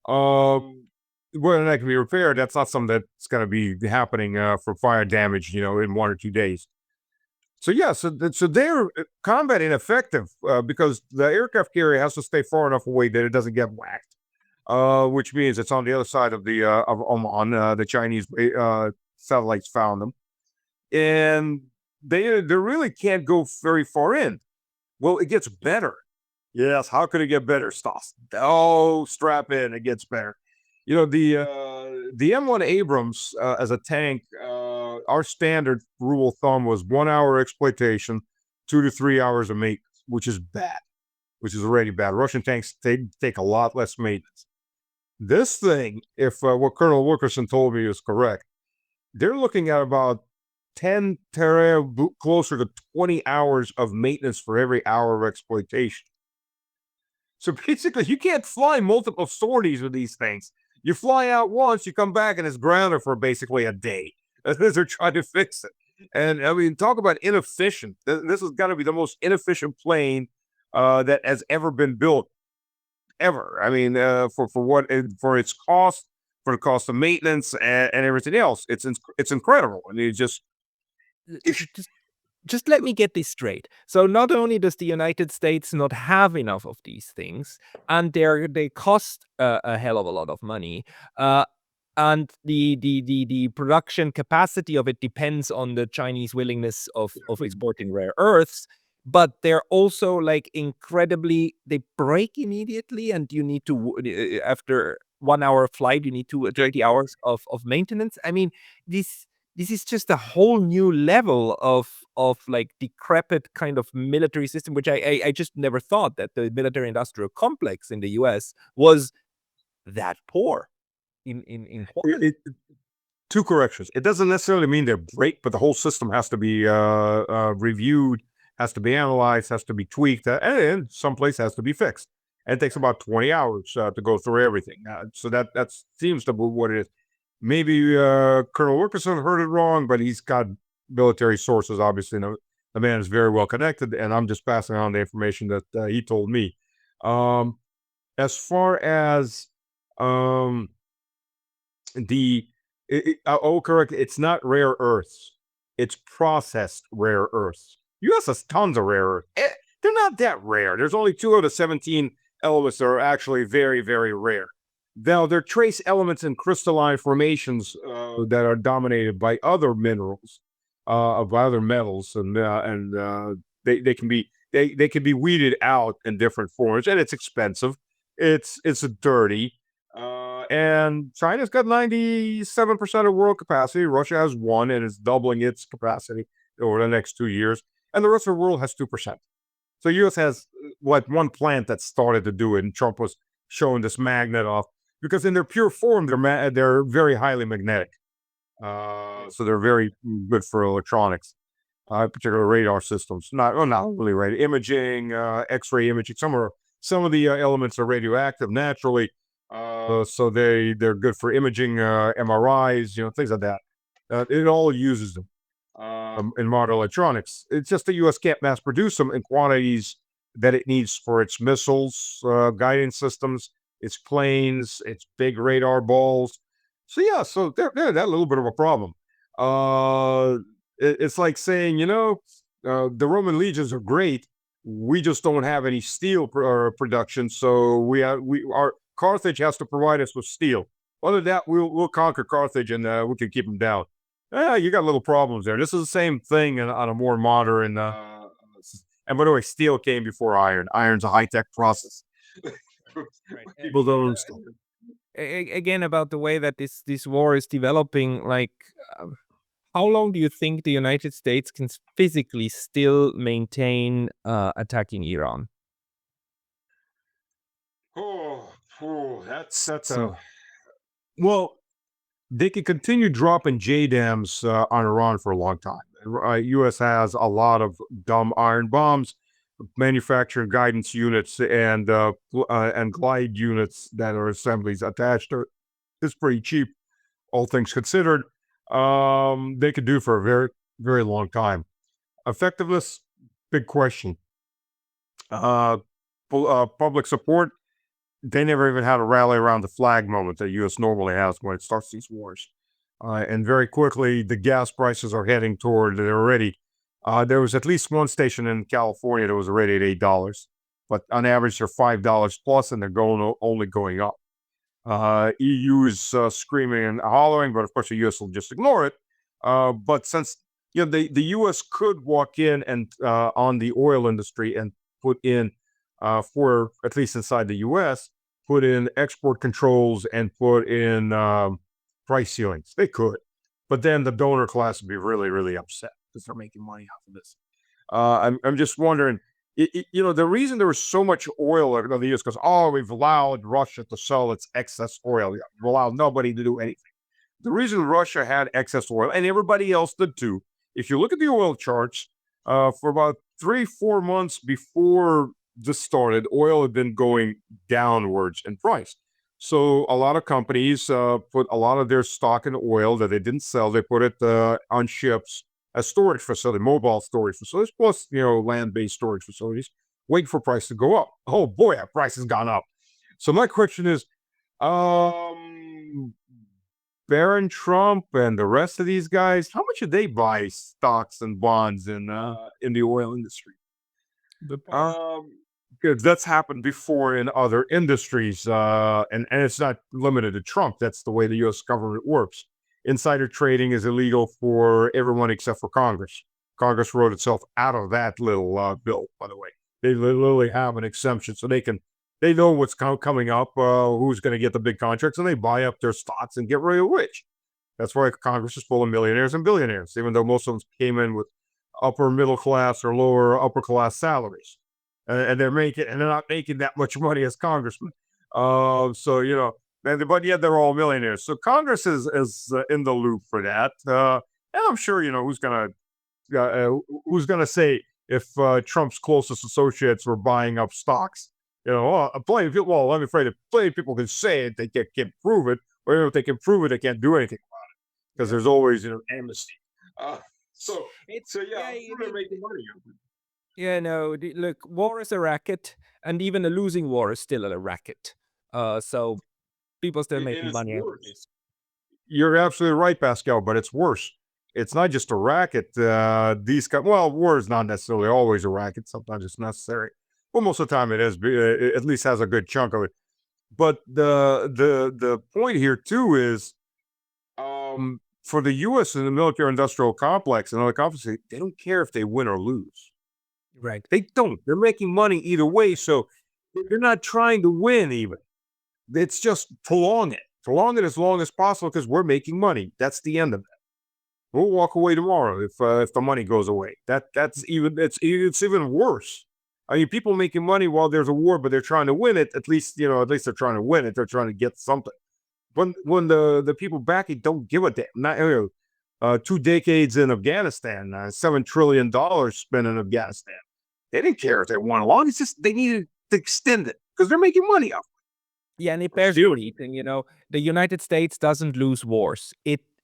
Whether that can be repaired, that's not something that's going to be happening for fire damage, in 1 or 2 days. So yeah, so they're combat ineffective because the aircraft carrier has to stay far enough away that it doesn't get whacked, which means it's on the other side of the of Oman. The Chinese satellites found them, and they really can't go very far in. Well, it gets better. Yes, how could it get better, Stas? Oh, strap in, it gets better. The M1 Abrams as a tank, our standard rule of thumb was 1 hour exploitation, 2 to 3 hours of maintenance, which is bad, which is already bad. Russian tanks take a lot less maintenance. This thing, if what Colonel Wilkerson told me is correct, they're looking at about 10 closer to 20 hours of maintenance for every hour of exploitation. So basically, you can't fly multiple sorties with these things. You fly out once, you come back, and it's grounded for basically a day as they're trying to fix it. And I mean, talk about inefficient. This has got to be the most inefficient plane that has ever been built, ever. I mean, for its cost, for the cost of maintenance and everything else, it's incredible. I mean, just just let me get this straight. So not only does the United States not have enough of these things, and they cost a hell of a lot of money, and the production capacity of it depends on the Chinese willingness of exporting rare earths. But they're also like incredibly, they break immediately, and you need to after 1 hour flight, you need 20 hours of maintenance. I mean, this is just a whole new level of like decrepit kind of military system, which I just never thought that the military industrial complex in the US was that poor in quality. 2 corrections. It doesn't necessarily mean they break, but the whole system has to be reviewed, has to be analyzed, has to be tweaked, and someplace has to be fixed. And it takes about 20 hours to go through everything. So that seems to be what it is. Maybe Colonel Wilkerson heard it wrong, but he's got military sources. Obviously, the man is very well connected, and I'm just passing on the information that he told me. As far as correct, it's not rare earths, it's processed rare earths. U.S. has tons of rare earths. They're not that rare. There's only 2 out of 17 elements that are actually very, very rare. Now, they're trace elements in crystalline formations that are dominated by other minerals, by other metals, and they can be weeded out in different forms, and it's expensive. It's dirty, and China's got 97% of world capacity. Russia has 1, and it's doubling its capacity over the next 2 years, and the rest of the world has 2%. So U.S. has like 1 plant that started to do it, and Trump was showing this magnet off because in their pure form, they're very highly magnetic. So they're very good for electronics, particular radar systems. Not really radar imaging, X-ray imaging. Some of the elements are radioactive naturally, so they're good for imaging, MRIs, things like that. It all uses them in modern electronics. It's just the U.S. can't mass produce them in quantities that it needs for its missiles, guidance systems, its planes, its big radar balls. So yeah, so they're that little bit of a problem. It's like saying, the Roman legions are great. We just don't have any steel production, so our Carthage has to provide us with steel. Other than that, we'll conquer Carthage and we can keep them down. You got little problems there. This is the same thing on a more modern. And by the way, steel came before iron. Iron's a high tech process. Right. People don't understand. again about the way that this war is developing, like how long do you think the United States can physically still maintain attacking Iran? That's a well. They could continue dropping JDAMs on Iran for a long time. U.S. has a lot of dumb iron bombs, manufacturing guidance units, and glide units that are assemblies attached to it. It's pretty cheap, all things considered. They could do for a very, very long time. Effectiveness, big question. Uh, Public support, they never even had a rally around the flag moment that U.S. normally has when it starts these wars. And very quickly, the gas prices are heading toward. They're already. There was at least one station in California that was already at $8, but on average they're $5 plus, and they're only going up. EU is screaming and hollering, but of course the US will just ignore it. But since the US could walk in and on the oil industry and put in for at least inside the US, put in export controls and put in price ceilings. They could, but then the donor class would be really, really upset because they're making money off of this. I'm just wondering, the reason there was so much oil over the years because we've allowed Russia to sell its excess oil. We've allowed nobody to do anything. The reason Russia had excess oil, and everybody else did too, if you look at the oil charts, for about 3-4 months before this started, oil had been going downwards in price. So a lot of companies put a lot of their stock in oil that they didn't sell. They put it on ships as storage facility, mobile storage facilities, plus land-based storage facilities, waiting for price to go up. Oh boy, our price has gone up. So my question is, Baron Trump and the rest of these guys, how much did they buy stocks and bonds in the oil industry? Because that's happened before in other industries, and it's not limited to Trump. That's the way the U.S. government works. Insider trading is illegal for everyone except for Congress. Congress wrote itself out of that little bill, by the way. They literally have an exemption, so they know what's coming up, who's going to get the big contracts, and they buy up their stocks and get really rich. That's why Congress is full of millionaires and billionaires, even though most of them came in with upper middle class or lower upper class salaries, and they're not making that much money as congressmen. But yet they're all millionaires. So Congress is in the loop for that, and I'm sure who's gonna say if Trump's closest associates were buying up stocks. Plenty of people. Well, I'm afraid that plenty of people can say it, they can't prove it, or if they can prove it, they can't do anything about it because there's always amnesty. Uh, so It's so yeah, yeah, I'm sure they're making money. yeah. No, look, war is a racket, and even a losing war is still a racket. So people still And making it's money out of worse. this. You're absolutely right, Pascal, but it's worse. It's not just a racket. War is not necessarily always a racket. Sometimes it's necessary. Well, most of the time it is. It at least has a good chunk of it. But the point here too is, for the U.S. and the military-industrial complex and other complexes, they don't care if they win or lose. Right. They don't. They're making money either way, so they're not trying to win even. It's just prolong it. Prolong it as long as possible because we're making money. That's the end of it. We'll walk away tomorrow if the money goes away. It's even worse. I mean, people making money while there's a war, but they're trying to win it. At least they're trying to win it. They're trying to get something. When the people backing don't give a damn. Not 2 decades in Afghanistan, $7 trillion spent in Afghanistan. They didn't care if they won along. It's just they needed to extend it because they're making money off. Yeah, and it Or bears stealing. repeating. The United States doesn't lose wars.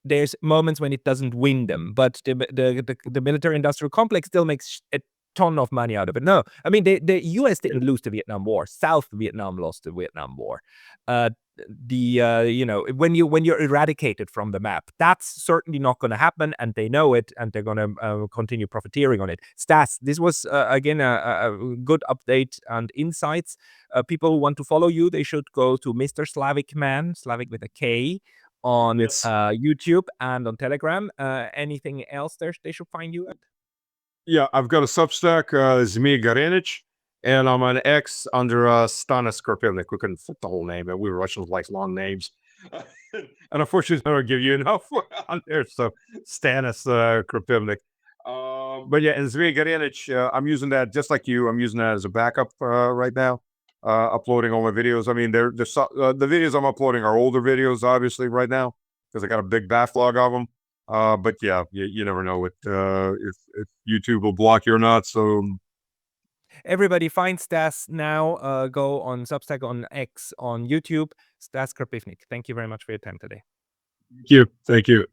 There's moments when it doesn't win them, but the military industrial complex still makes a ton of money out of it. No, I mean the U.S. didn't lose the Vietnam War. South Vietnam lost the Vietnam War. Uh, when you're eradicated from the map, that's certainly not going to happen, and they know it, and they're going to continue profiteering on it. Stas, this was again a good update and insights. People who want to follow you, they should go to Mr. Slavic Man, Slavic with a K, on Yes. YouTube and on Telegram. Anything else they should find you at? Yeah, I've got a Substack, Zmi Garenich, and I'm on X under Stas Krapivnik. We couldn't fit the whole name, but we Russians like long names. And unfortunately, I don't give you enough on there. So Stanis Krapivnik. But yeah, and Zvi Garinich, I'm using that just like you. I'm using that as a backup right now. Uploading all my videos. I mean, the videos I'm uploading are older videos, obviously, right now because I got a big backlog of them. But yeah, you never know if YouTube will block you or not. So Everybody find Stas now. Go on Substack, on X, on YouTube. Stas Krapivnik. Thank you very much for your time today. thank you.